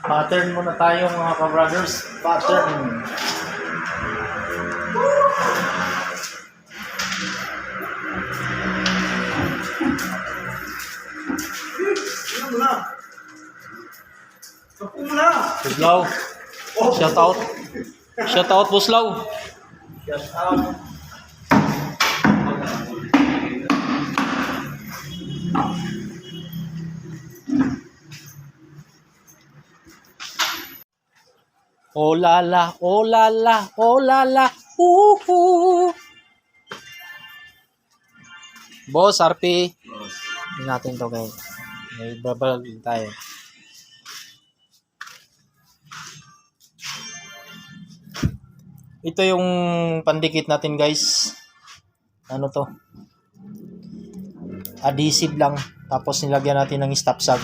Pattern muna tayo mga ka-brothers. Pattern. Buslaw. Shout out. Shout out Buslaw. Shout out. Oh lala, oh lala, oh lala. Boss, RP. Hindi natin to guys. May babalag tayo. Ito yung pandikit natin guys. Ano to? Adhesive lang. Tapos nilagyan natin ng stop sag.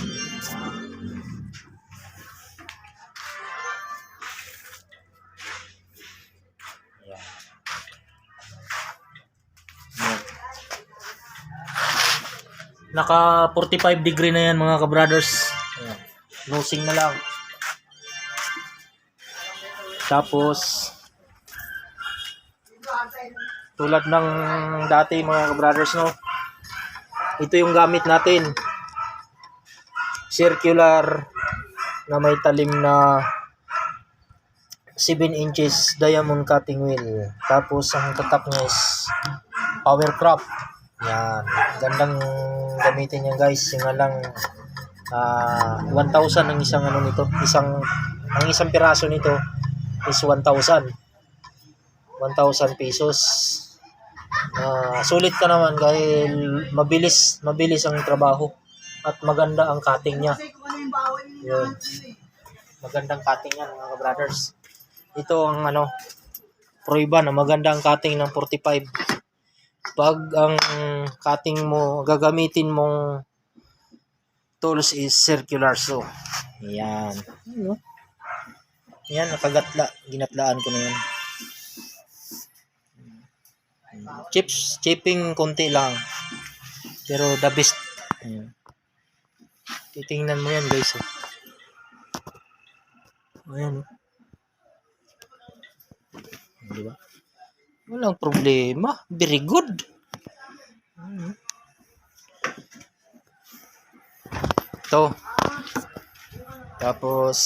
Naka 45 degree na yan mga ka-brothers. Nosing na lang. Tapos tulad ng dati mga ka-brothers, no? Ito yung gamit natin. Circular na may talim na 7 inches diamond cutting wheel. Tapos ang tatak niya is power crop. Yan, gandang gamitin yan guys. Yung lang 1,000 ang isang ano nito. Ang isang piraso nito is 1,000 pesos. Sulit ka naman dahil mabilis ang trabaho at maganda ang cutting niya. Yun. Magandang cutting yan mga brothers. Ito ang pruiba na maganda ang cutting ng 45. Pag ang cutting mo, gagamitin mong tools is circular saw. Yan. Yan, nakagatla. Ginatlaan ko na yan. Chipping konti lang. Pero the best. Ayan. Titingnan mo yan guys. Ayan. Diba? Walang problema. Very good. Ito. Tapos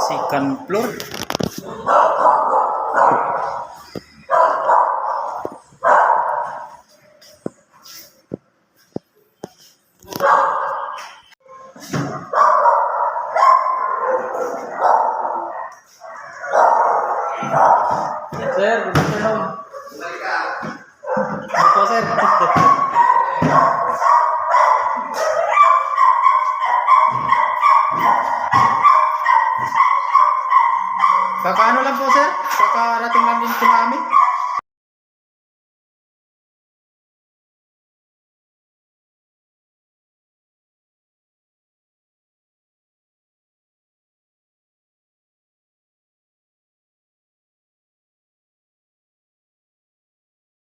Second floor. Sir, good afternoon. Ito sir.